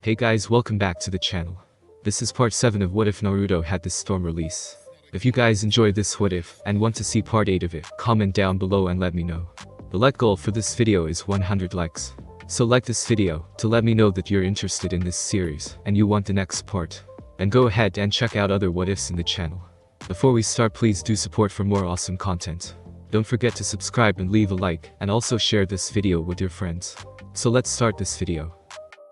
Hey guys, welcome back to the channel. This is part 7 of What If Naruto had this storm release. If you guys enjoyed this What If and want to see part 8 of it, comment down below and let me know. The like goal for this video is 100 likes. So like this video to let me know that you're interested in this series and you want the next part. And go ahead and check out other What Ifs in the channel. Before we start, please do support for more awesome content. Don't forget to subscribe and leave a like, and also share this video with your friends. So let's start this video.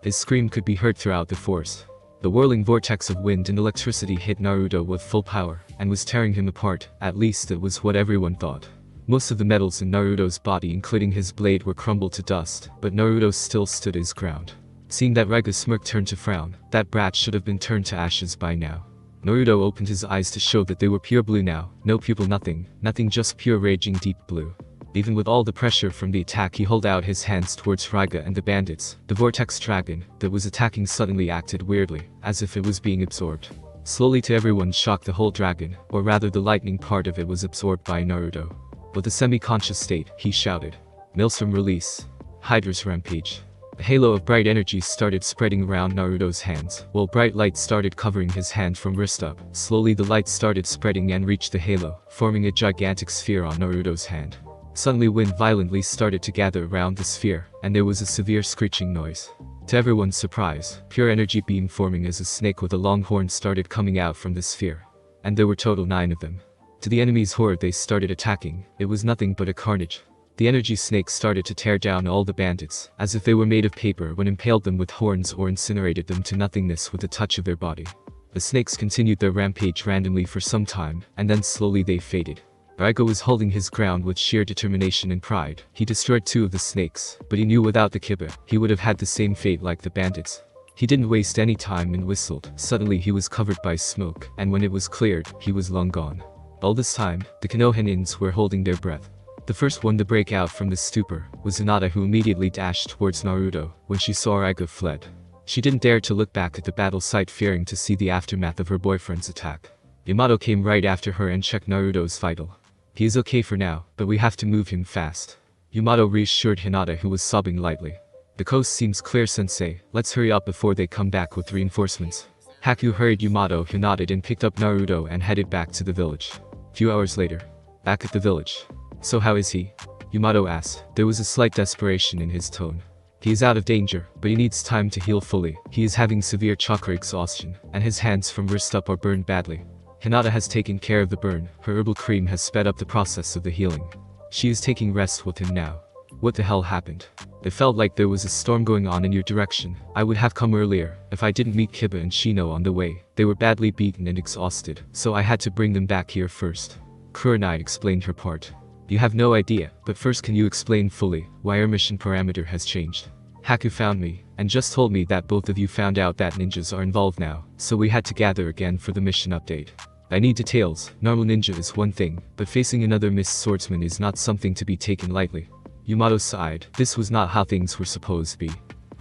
His scream could be heard throughout the forest. The whirling vortex of wind and electricity hit Naruto with full power, and was tearing him apart. At least it was what everyone thought. Most of the metals in Naruto's body, including his blade, were crumbled to dust, but Naruto still stood his ground. Seeing that, Raiga's smirk turned to frown. That brat should have been turned to ashes by now. Naruto opened his eyes to show that they were pure blue now. No pupil, nothing, just pure raging deep blue. Even with all the pressure from the attack, he held out his hands towards Raiga and the bandits. The vortex dragon that was attacking suddenly acted weirdly, as if it was being absorbed. Slowly, to everyone's shock, the whole dragon, or rather the lightning part of it, was absorbed by Naruto. With a semi-conscious state, he shouted, "Maelstrom release. Hydra's rampage." A halo of bright energy started spreading around Naruto's hands, while bright light started covering his hand from wrist up. Slowly the light started spreading and reached the halo, forming a gigantic sphere on Naruto's hand. Suddenly wind violently started to gather around the sphere, and there was a severe screeching noise. To everyone's surprise, pure energy beam forming as a snake with a long horn started coming out from the sphere. And there were total 9 of them. To the enemy's horde they started attacking. It was nothing but a carnage. The energy snakes started to tear down all the bandits, as if they were made of paper when impaled them with horns or incinerated them to nothingness with a touch of their body. The snakes continued their rampage randomly for some time, and then slowly they faded. Raiga was holding his ground with sheer determination and pride. He destroyed 2 of the snakes, but he knew without the kiba, he would have had the same fate like the bandits. He didn't waste any time and whistled. Suddenly he was covered by smoke, and when it was cleared, he was long gone. All this time, the Konohanins were holding their breath. The first one to break out from the stupor was Hinata, who immediately dashed towards Naruto when she saw Raiga fled. She didn't dare to look back at the battle site, fearing to see the aftermath of her boyfriend's attack. Yamato came right after her and checked Naruto's vital. He is okay for now, but we have to move him fast. Yamato reassured Hinata, who was sobbing lightly. The coast seems clear, sensei. Let's hurry up before they come back with reinforcements. Haku hurried Yamato, who nodded and picked up Naruto and headed back to the village. Few hours later, back at the village. "So how is he?" Yamato asked. There was a slight desperation in his tone. "He is out of danger, but he needs time to heal fully. He is having severe chakra exhaustion, and his hands from wrist up are burned badly. Hinata has taken care of the burn. Her herbal cream has sped up the process of the healing. She is taking rest with him now." "What the hell happened?" "It felt like there was a storm going on in your direction. I would have come earlier if I didn't meet Kiba and Shino on the way. They were badly beaten and exhausted, so I had to bring them back here first." Kurenai explained her part. "You have no idea, but first can you explain fully why our mission parameter has changed?" "Haku found me, and just told me that both of you found out that ninjas are involved now, so we had to gather again for the mission update. I need details. Normal ninja is one thing, but facing another mist swordsman is not something to be taken lightly." Yamato sighed. This was not how things were supposed to be.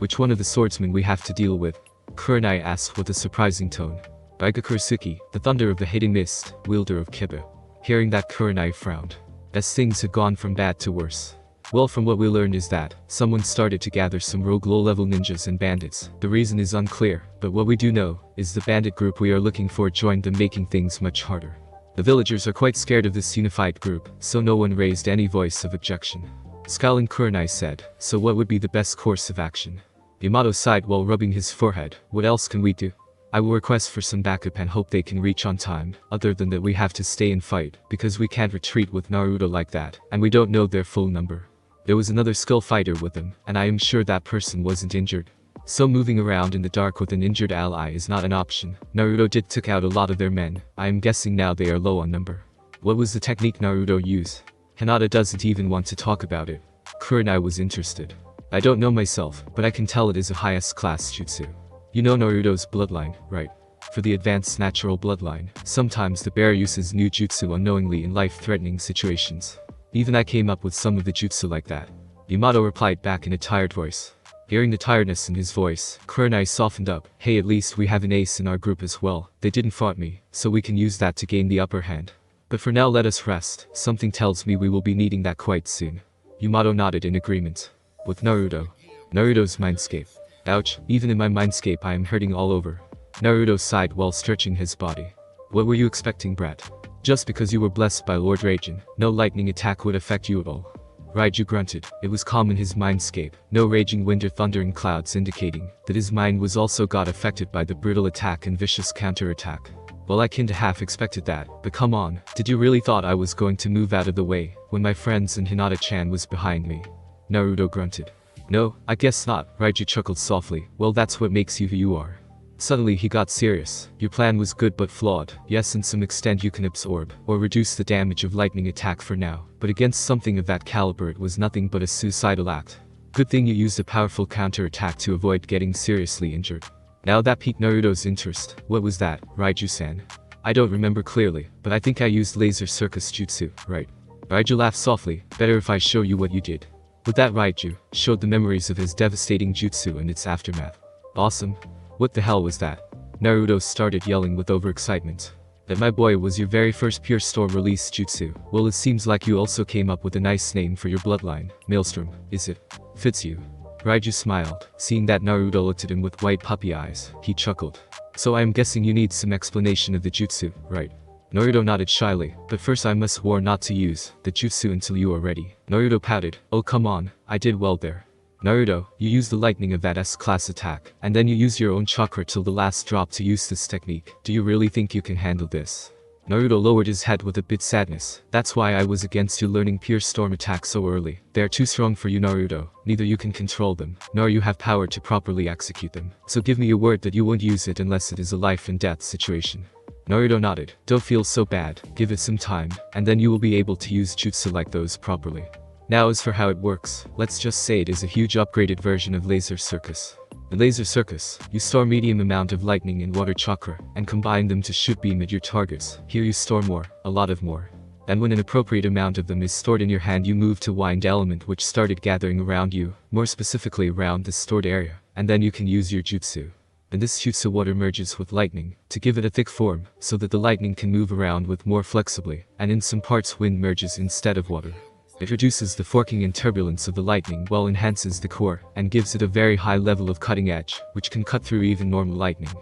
"Which one of the swordsmen we have to deal with?" Kurenai asked with a surprising tone. "Raiga Kurasuki, the thunder of the hidden mist, wielder of Kiba." Hearing that, Kurenai frowned. As things had gone from bad to worse. "Well, from what we learned is that someone started to gather some rogue low-level ninjas and bandits. The reason is unclear, but what we do know is the bandit group we are looking for joined them, making things much harder. The villagers are quite scared of this unified group, so no one raised any voice of objection." Scowling, Kurenai said, "So what would be the best course of action?" Yamato sighed while rubbing his forehead. "What else can we do? I will request for some backup and hope they can reach on time. Other than that, we have to stay and fight, because we can't retreat with Naruto like that, and we don't know their full number. There was another skilled fighter with them, and I am sure that person wasn't injured. So moving around in the dark with an injured ally is not an option. Naruto did took out a lot of their men. I am guessing now they are low on number." "What was the technique Naruto used?" Hinata doesn't even want to talk about it. Kurenai was interested. "I don't know myself, but I can tell it is a highest class jutsu. You know Naruto's bloodline, right? For the advanced natural bloodline, sometimes the bearer uses new jutsu unknowingly in life-threatening situations. Even I came up with some of the jutsu like that." Yamato replied back in a tired voice. Hearing the tiredness in his voice, Kurenai softened up. "Hey, at least we have an ace in our group as well. They didn't fight me, so we can use that to gain the upper hand. But for now let us rest. Something tells me we will be needing that quite soon." Yamato nodded in agreement. With Naruto's mindscape. Ouch, even in my mindscape I am hurting all over. Naruto sighed while stretching his body. What were you expecting, brat? Just because you were blessed by Lord Raijin, no lightning attack would affect you at all. Raiju grunted. It was calm in his mindscape, no raging wind or thundering clouds indicating that his mind was also got affected by the brutal attack and vicious counterattack. Well, I kinda half expected that, but come on, did you really thought I was going to move out of the way when my friends and Hinata-chan was behind me? Naruto grunted. No, I guess not, Raiju chuckled softly. Well, that's what makes you who you are. Suddenly he got serious. Your plan was good but flawed. Yes, in some extent you can absorb or reduce the damage of lightning attack for now, but against something of that caliber it was nothing but a suicidal act. Good thing you used a powerful counterattack to avoid getting seriously injured. Now that piqued Naruto's interest. What was that, Raiju-san? I don't remember clearly, but I think I used laser circus jutsu, right? Raiju laughed softly. Better if I show you what you did. With that, Raiju showed the memories of his devastating jutsu and its aftermath. Awesome. What the hell was that? Naruto started yelling with overexcitement. That, my boy, was your very first pure storm release jutsu. Well, it seems like you also came up with a nice name for your bloodline. Maelstrom, is it? Fits you. Raiju smiled. Seeing that Naruto looked at him with white puppy eyes, he chuckled. So I am guessing you need some explanation of the jutsu, right? Naruto nodded shyly. But first I must warn not to use the jutsu until you are ready. Naruto pouted. Oh come on, I did well there. Naruto, you use the lightning of that S-class attack, and then you use your own chakra till the last drop to use this technique. Do you really think you can handle this? Naruto lowered his head with a bit sadness. That's why I was against you learning pure storm attacks so early. They are too strong for you, Naruto. Neither you can control them, nor you have power to properly execute them. So give me your word that you won't use it unless it is a life and death situation. Naruto nodded. Don't feel so bad. Give it some time, and then you will be able to use jutsu like those properly. Now as for how it works, let's just say it is a huge upgraded version of laser circus. In laser circus, you store medium amount of lightning and water chakra, and combine them to shoot beam at your targets. Here you store more, a lot of more. And when an appropriate amount of them is stored in your hand, you move to wind element, which started gathering around you, more specifically around the stored area, and then you can use your jutsu. And this jutsu water merges with lightning, to give it a thick form, so that the lightning can move around with more flexibly, and in some parts wind merges instead of water. It reduces the forking and turbulence of the lightning while enhances the core, and gives it a very high level of cutting edge, which can cut through even normal lightning.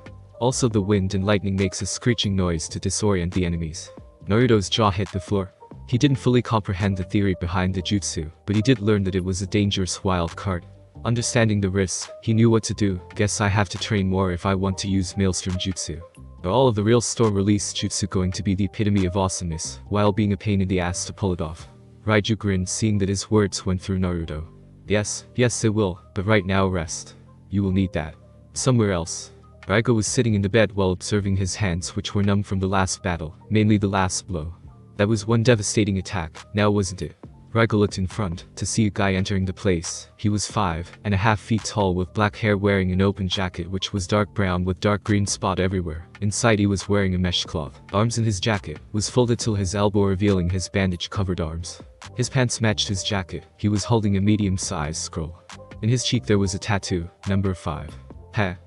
Also the wind and lightning makes a screeching noise to disorient the enemies. Naruto's jaw hit the floor. He didn't fully comprehend the theory behind the jutsu, but he did learn that it was a dangerous wild card. Understanding the risks, he knew what to do. Guess I have to train more if I want to use Maelstrom jutsu. Are all of the real storm release jutsu going to be the epitome of awesomeness, while being a pain in the ass to pull it off? Raiju grinned, seeing that his words went through Naruto. Yes it will, but right now rest. You will need that. Somewhere else. Raigo was sitting in the bed while observing his hands, which were numb from the last battle, mainly the last blow. That was one devastating attack, now wasn't it? Raigo looked in front, to see a guy entering the place. He was 5.5 feet tall with black hair, wearing an open jacket which was dark brown with dark green spot everywhere. Inside he was wearing a mesh cloth. Arms in his jacket was folded till his elbow, revealing his bandage-covered arms. His pants matched his jacket. He was holding a medium-sized scroll. In his cheek there was a tattoo, number 5.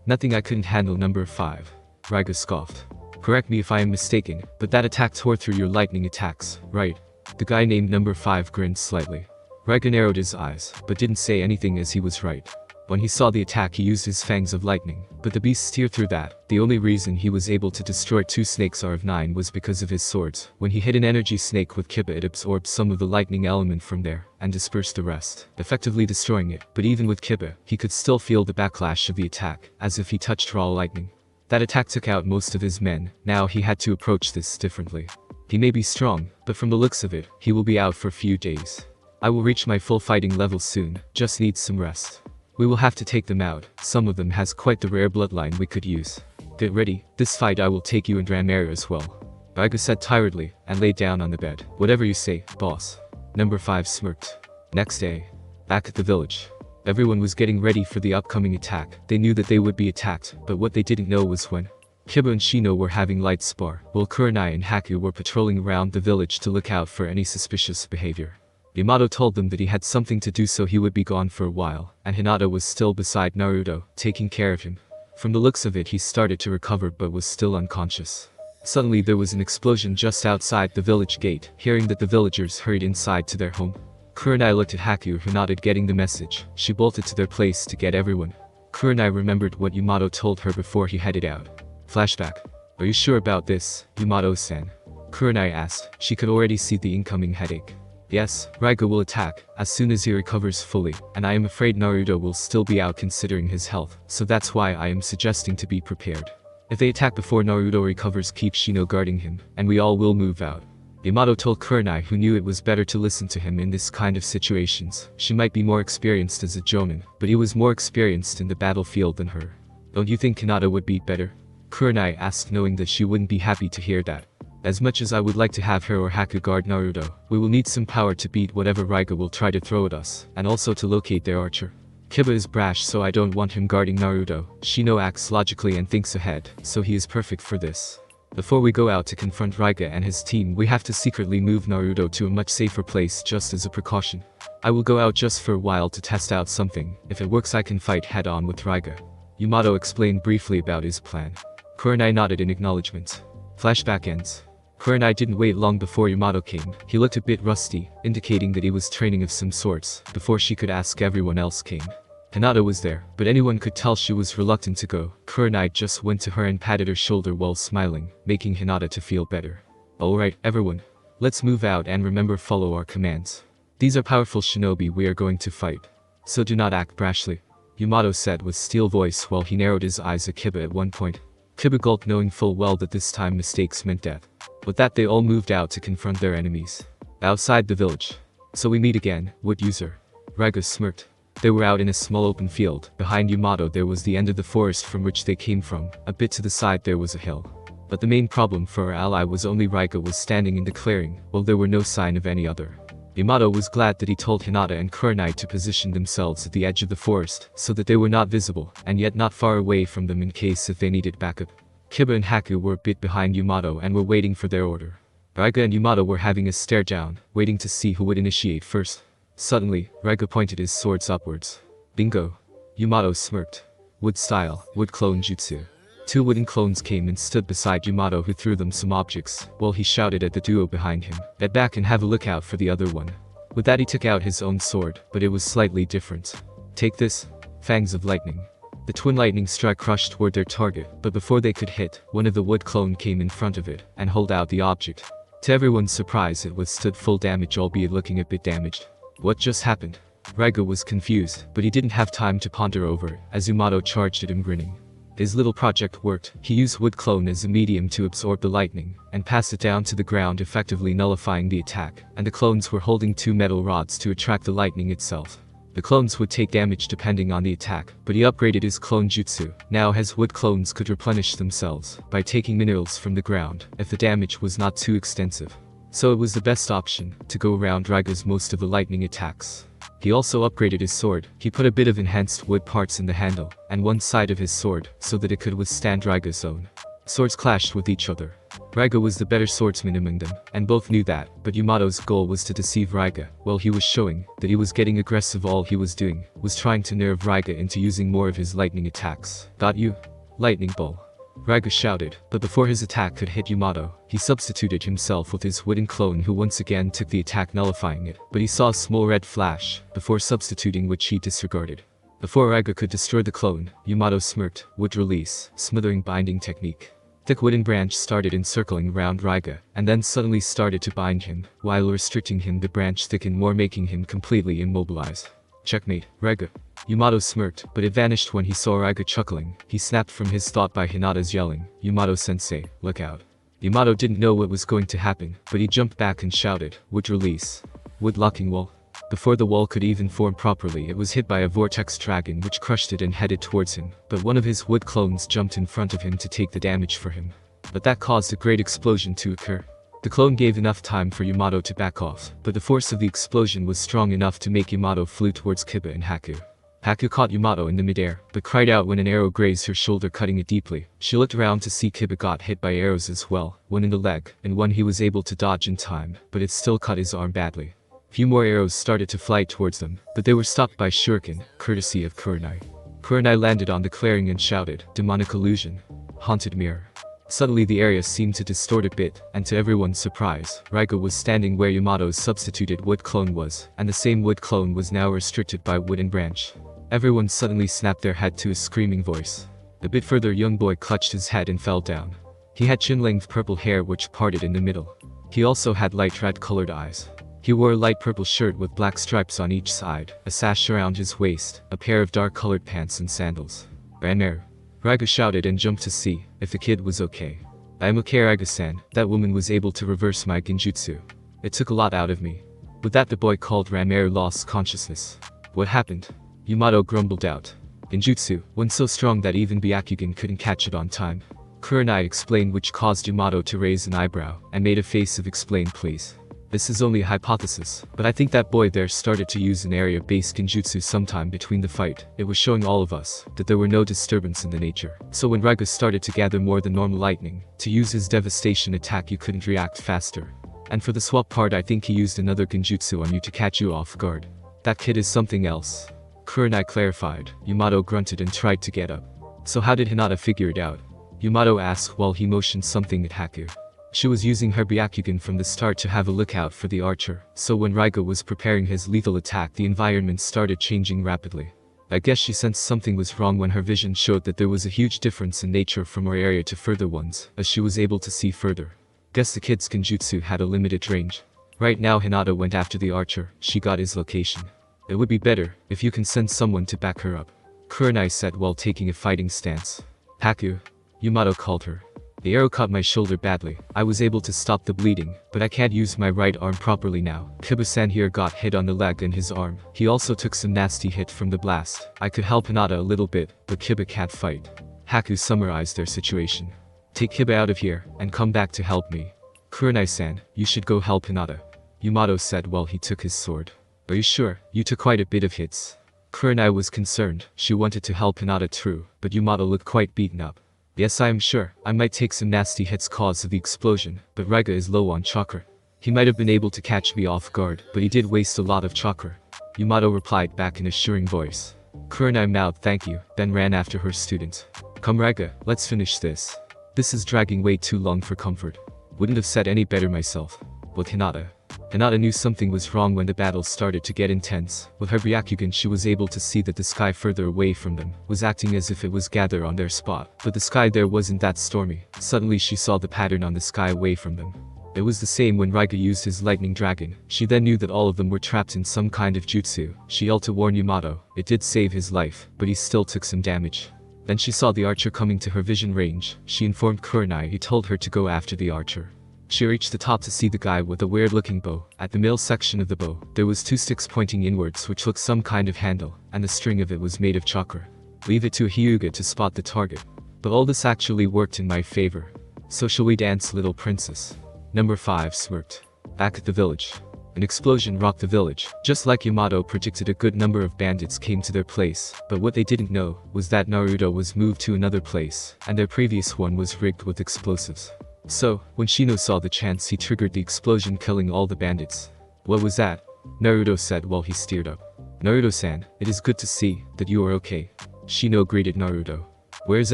Nothing I couldn't handle, number 5. Raigo scoffed. Correct me if I am mistaken, but that attack tore through your lightning attacks, right? The guy named number 5 grinned slightly. Raigo narrowed his eyes, but didn't say anything as he was right. When he saw the attack he used his fangs of lightning, but the beast steered through that. The only reason he was able to destroy 2 snakes out of 9 was because of his swords. When he hit an energy snake with Kibba, it absorbed some of the lightning element from there, and dispersed the rest, effectively destroying it. But even with Kibba, he could still feel the backlash of the attack, as if he touched raw lightning. That attack took out most of his men. Now he had to approach this differently. He may be strong, but from the looks of it, he will be out for a few days. I will reach my full fighting level soon, just need some rest. We will have to take them out. Some of them has quite the rare bloodline we could use. Get ready, this fight I will take you and Ramera as well. Raigo said tiredly, and lay down on the bed. Whatever you say, boss. Number 5 smirked. Next day, back at the village. Everyone was getting ready for the upcoming attack. They knew that they would be attacked, but what they didn't know was when. Kibba and Shino were having light spar, while Kurenai and Haku were patrolling around the village to look out for any suspicious behavior. Yamato told them that he had something to do, so he would be gone for a while, and Hinata was still beside Naruto, taking care of him. From the looks of it, he started to recover but was still unconscious. Suddenly there was an explosion just outside the village gate. Hearing that, the villagers hurried inside to their home. Kurenai looked at Haku, who nodded, getting the message. She bolted to their place to get everyone. Kurenai remembered what Yamato told her before he headed out. Flashback. Are you sure about this, Yamato-san? Kurenai asked. She could already see the incoming headache. Yes, Raiga will attack as soon as he recovers fully, and I am afraid Naruto will still be out considering his health, so that's why I am suggesting to be prepared. If they attack before Naruto recovers, keep Shino guarding him, and we all will move out. Yamato told Kurenai, who knew it was better to listen to him in this kind of situations. She might be more experienced as a jonin, but he was more experienced in the battlefield than her. Don't you think Hinata would be better? Kurenai asked, knowing that she wouldn't be happy to hear that. As much as I would like to have her or Haku guard Naruto, we will need some power to beat whatever Raiga will try to throw at us, and also to locate their archer. Kiba is brash, so I don't want him guarding Naruto. Shino acts logically and thinks ahead, so he is perfect for this. Before we go out to confront Raiga and his team, we have to secretly move Naruto to a much safer place just as a precaution. I will go out just for a while to test out something. If it works, I can fight head-on with Raiga. Yamato explained briefly about his plan. Kurenai nodded in acknowledgement. Flashback ends. Kurenai didn't wait long before Yamato came. He looked a bit rusty, indicating that he was training of some sorts. Before she could ask, everyone else came. Hinata was there, but anyone could tell she was reluctant to go. Kurenai just went to her and patted her shoulder while smiling, making Hinata to feel better. Alright, everyone. Let's move out and remember, follow our commands. These are powerful shinobi we are going to fight. So do not act brashly, Yamato said with steel voice while he narrowed his eyes at Kiba at one point. Kiba gulped, knowing full well that this time mistakes meant death. With that, they all moved out to confront their enemies. Outside the village. So we meet again, wood user. Raiga smirked. They were out in a small open field. Behind Yamato there was the end of the forest from which they came from. A bit to the side there was a hill. But the main problem for our ally was only Raiga was standing in the clearing, while there were no sign of any other. Yamato was glad that he told Hinata and Kurenai to position themselves at the edge of the forest, so that they were not visible, and yet not far away from them in case if they needed backup. Kiba and Haku were a bit behind Yamato and were waiting for their order. Raiga and Yamato were having a stare down, waiting to see who would initiate first. Suddenly, Raiga pointed his swords upwards. Bingo! Yamato smirked. Wood style, wood clone jutsu. Two wooden clones came and stood beside Yamato, who threw them some objects, while he shouted at the duo behind him, "Get back and have a look out for the other one." With that, he took out his own sword, but it was slightly different. Take this. Fangs of lightning. The twin lightning strike crushed toward their target, but before they could hit, one of the wood clone came in front of it, and held out the object. To everyone's surprise, it withstood full damage, albeit looking a bit damaged. What just happened? Raiga was confused, but he didn't have time to ponder over it, as Yamato charged at him grinning. His little project worked. He used wood clone as a medium to absorb the lightning, and pass it down to the ground, effectively nullifying the attack, and the clones were holding two metal rods to attract the lightning itself. The clones would take damage depending on the attack, but he upgraded his clone jutsu. Now his wood clones could replenish themselves by taking minerals from the ground, if the damage was not too extensive. So it was the best option, to go around Raiga's most of the lightning attacks. He also upgraded his sword. He put a bit of enhanced wood parts in the handle, and one side of his sword, so that it could withstand Raiga's own. Swords clashed with each other. Raiga was the better swordsman among them, and both knew that, but Yamato's goal was to deceive Raiga. While he was showing that he was getting aggressive, all he was doing was trying to nerve Raiga into using more of his lightning attacks. Got you? Lightning ball. Raiga shouted, but before his attack could hit Yamato, he substituted himself with his wooden clone, who once again took the attack, nullifying it, but he saw a small red flash, before substituting which he disregarded. Before Raiga could destroy the clone, Yamato smirked. Wood release, smothering binding technique. Thick wooden branch started encircling around Raiga, and then suddenly started to bind him. While restricting him, the branch thickened more, making him completely immobilized. Checkmate, Raiga. Yamato smirked, but it vanished when he saw Raiga chuckling. He snapped from his thought by Hinata's yelling, "Yamato-sensei, look out." Yamato didn't know what was going to happen, but he jumped back and shouted, "Wood release." Wood locking wall. Before the wall could even form properly, it was hit by a vortex dragon which crushed it and headed towards him, but one of his wood clones jumped in front of him to take the damage for him. But that caused a great explosion to occur. The clone gave enough time for Yamato to back off, but the force of the explosion was strong enough to make Yamato flew towards Kiba and Haku. Haku caught Yamato in the midair, but cried out when an arrow grazed her shoulder, cutting it deeply. She looked around to see Kiba got hit by arrows as well, one in the leg, and one he was able to dodge in time, but it still cut his arm badly. Few more arrows started to fly towards them, but they were stopped by shuriken, courtesy of Kurenai. Kurenai landed on the clearing and shouted, "Demonic illusion. Haunted mirror." Suddenly the area seemed to distort a bit, and to everyone's surprise, Raiga was standing where Yamato's substituted wood clone was, and the same wood clone was now restricted by wooden branch. Everyone suddenly snapped their head to his screaming voice. A bit further, young boy clutched his head and fell down. He had chin-length purple hair which parted in the middle. He also had light red-colored eyes. He wore a light purple shirt with black stripes on each side, a sash around his waist, a pair of dark-colored pants and sandals. Ranmaru. Raiga shouted and jumped to see if the kid was okay. I am okay, Raiga-san. That woman was able to reverse my genjutsu. It took a lot out of me. With that, the boy called Ranmaru lost consciousness. What happened? Yamato grumbled out. Genjutsu, one so strong that even Byakugan couldn't catch it on time. Kurenai explained, which caused Yamato to raise an eyebrow and made a face of explain please. This is only a hypothesis, but I think that boy there started to use an area-based genjutsu sometime between the fight. It was showing all of us that there were no disturbance in the nature. So when Raiga started to gather more than normal lightning, to use his devastation attack, you couldn't react faster. And for the swap part, I think he used another genjutsu on you to catch you off guard. That kid is something else. Kurenai clarified. Yamato grunted and tried to get up. So how did Hinata figure it out? Yamato asked while he motioned something at Haku. She was using her Byakugan from the start to have a lookout for the archer, so when Raiga was preparing his lethal attack, the environment started changing rapidly. I guess she sensed something was wrong when her vision showed that there was a huge difference in nature from our area to further ones, as she was able to see further. Guess the kid's genjutsu had a limited range. Right now Hinata went after the archer. She got his location. It would be better if you can send someone to back her up, Kurenai said while taking a fighting stance. Haku, Yamato called her. The arrow caught my shoulder badly. I was able to stop the bleeding, but I can't use my right arm properly now. Kiba-san here got hit on the leg and his arm. He also took some nasty hit from the blast. I could help Hinata a little bit, but Kiba can't fight. Haku summarized their situation. Take Kiba out of here, and come back to help me. Kurenai-san, you should go help Hinata, Yamato said while he took his sword. Are you sure? You took quite a bit of hits. Kurenai was concerned. She wanted to help Hinata true, but Yamato looked quite beaten up. Yes, I am sure. I might take some nasty hits cause of the explosion, but Raiga is low on chakra. He might have been able to catch me off guard, but he did waste a lot of chakra. Yamato replied back in a assuring voice. Kurenai mouthed thank you, then ran after her student. Come Raiga, let's finish this. This is dragging way too long for comfort. Wouldn't have said any better myself. With Hinata. Hinata knew something was wrong when the battle started to get intense. With her Byakugan, she was able to see that the sky further away from them was acting as if it was gathered on their spot. But the sky there wasn't that stormy. Suddenly she saw the pattern on the sky away from them. It was the same when Raiga used his lightning dragon. She then knew that all of them were trapped in some kind of jutsu. She yelled to warn Yamato. It did save his life, but he still took some damage. Then she saw the archer coming to her vision range. She informed Kurenai. He told her to go after the archer. She reached the top to see the guy with a weird-looking bow. At the male section of the bow, there was 2 sticks pointing inwards which looked some kind of handle, and the string of it was made of chakra. Leave it to a Hyuga to spot the target. But all this actually worked in my favor. So shall we dance, little princess? Number 5 smirked. Back at the village. An explosion rocked the village. Just like Yamato predicted, a good number of bandits came to their place, but what they didn't know was that Naruto was moved to another place, and their previous one was rigged with explosives. So, when Shino saw the chance, he triggered the explosion, killing all the bandits. What was that? Naruto said while he steered up. Naruto-san, it is good to see that you are okay. Shino greeted Naruto. Where's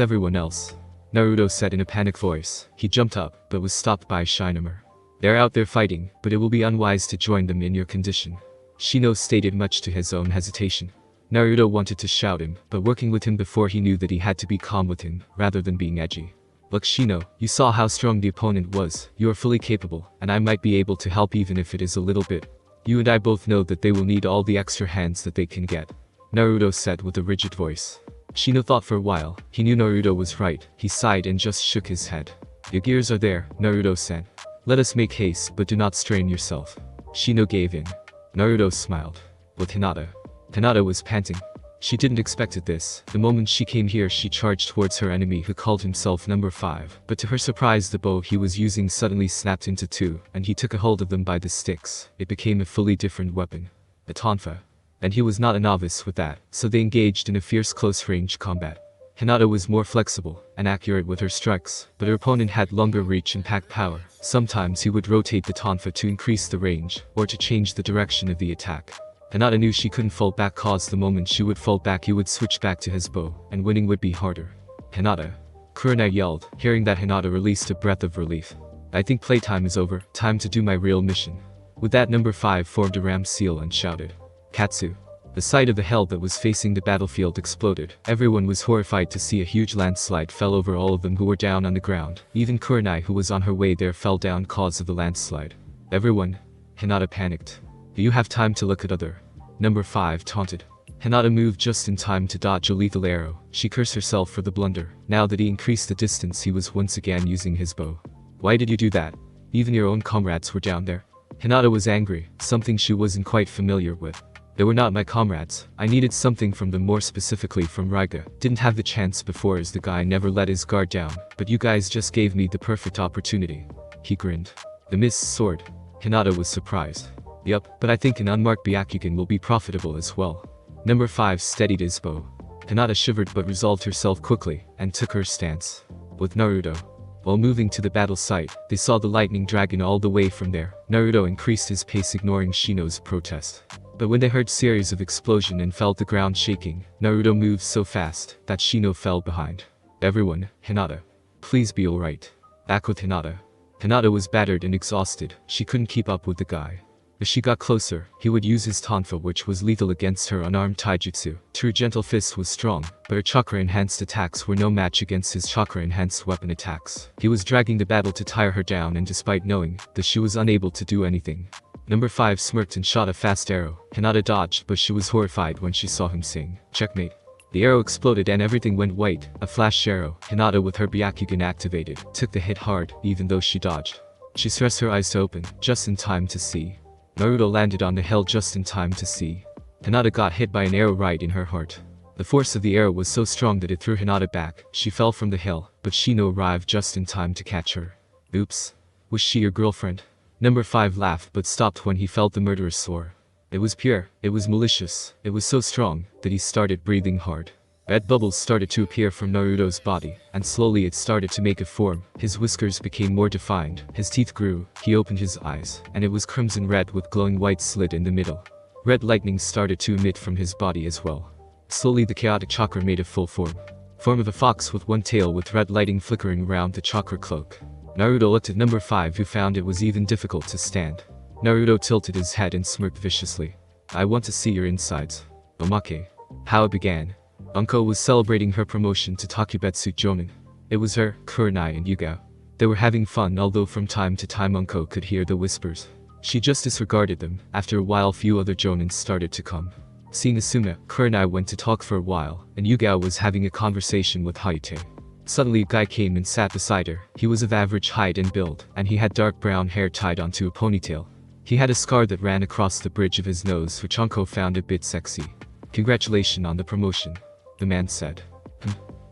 everyone else? Naruto said in a panicked voice. He jumped up, but was stopped by Shinomaru. They're out there fighting, but it will be unwise to join them in your condition. Shino stated, much to his own hesitation. Naruto wanted to shout him, but working with him before, he knew that he had to be calm with him, rather than being edgy. Look Shino, you saw how strong the opponent was. You are fully capable, and I might be able to help even if it is a little bit. You and I both know that they will need all the extra hands that they can get. Naruto said with a rigid voice. Shino thought for a while. He knew Naruto was right. He sighed and just shook his head. Your gears are there, Naruto said. Let us make haste, but do not strain yourself. Shino gave in. Naruto smiled. With Hinata. Hinata was panting. She didn't expect this. The moment she came here, she charged towards her enemy, who called himself Number 5. But to her surprise, the bow he was using suddenly snapped into 2, and he took a hold of them by the sticks. It became a fully different weapon. A tonfa. And he was not a novice with that, so they engaged in a fierce close-range combat. Hinata was more flexible and accurate with her strikes, but her opponent had longer reach and pack power. Sometimes he would rotate the tonfa to increase the range, or to change the direction of the attack. Hinata knew she couldn't fall back, cause the moment she would fall back, he would switch back to his bow, and winning would be harder. Hinata. Kurenai yelled. Hearing that, Hinata released a breath of relief. I think playtime is over. Time to do my real mission. With that, Number 5 formed a ram seal and shouted. Katsu. The side of the hell that was facing the battlefield exploded. Everyone was horrified to see a huge landslide fell over all of them who were down on the ground. Even Kurenai, who was on her way there, fell down cause of the landslide. Everyone. Hinata panicked. Do you have time to look at other? Number 5 taunted. Hinata moved just in time to dodge a lethal arrow. She cursed herself for the blunder. Now that he increased the distance, he was once again using his bow. Why did you do that? Even your own comrades were down there. Hinata was angry, something she wasn't quite familiar with. They were not my comrades. I needed something from them, more specifically from Raiga. Didn't have the chance before as the guy never let his guard down, but you guys just gave me the perfect opportunity. He grinned. The missed sword. Hinata was surprised. Yup, but I think an unmarked Byakugan will be profitable as well. Number 5 steadied his bow. Hinata shivered but resolved herself quickly, and took her stance. With Naruto. While moving to the battle site, they saw the lightning dragon all the way from there. Naruto increased his pace, ignoring Shino's protest. But when they heard series of explosion and felt the ground shaking, Naruto moved so fast that Shino fell behind. Everyone, Hinata. Please be alright. Back with Hinata. Hinata was battered and exhausted. She couldn't keep up with the guy. As she got closer, he would use his tonfa, which was lethal against her unarmed taijutsu. Her gentle fist was strong, but her chakra-enhanced attacks were no match against his chakra-enhanced weapon attacks. He was dragging the battle to tire her down, and despite knowing that she was unable to do anything, Number 5 smirked and shot a fast arrow. Hinata dodged, but she was horrified when she saw him sing. Checkmate. The arrow exploded and everything went white. A flash arrow. Hinata, with her Byakugan activated, took the hit hard, even though she dodged. She stressed her eyes to open, just in time to see. Naruto landed on the hill just in time to see. Hinata got hit by an arrow right in her heart. The force of the arrow was so strong that it threw Hinata back. She fell from the hill, but Shino arrived just in time to catch her. Oops. Was she your girlfriend? Number 5 laughed but stopped when he felt the murderous sore. It was pure, it was malicious, it was so strong that he started breathing hard. Red bubbles started to appear from Naruto's body, and slowly it started to make a form. His whiskers became more defined, his teeth grew, he opened his eyes, and it was crimson red with glowing white slit in the middle. Red lightning started to emit from his body as well. Slowly the chaotic chakra made a full form. Form of a fox with one tail with red lighting flickering around the chakra cloak. Naruto looked at number 5, who found it was even difficult to stand. Naruto tilted his head and smirked viciously. I want to see your insides. Omake. How it began. Unko was celebrating her promotion to Takubetsu Jonin. It was her, Kurenai, and Yugao. They were having fun, although from time to time Unko could hear the whispers. She just disregarded them. After a while, few other Jonins started to come. Seeing Asuna, Kurenai went to talk for a while, and Yugao was having a conversation with Hayate. Suddenly a guy came and sat beside her. He was of average height and build, and he had dark brown hair tied onto a ponytail. He had a scar that ran across the bridge of his nose, which Unko found a bit sexy. Congratulations on the promotion, the man said.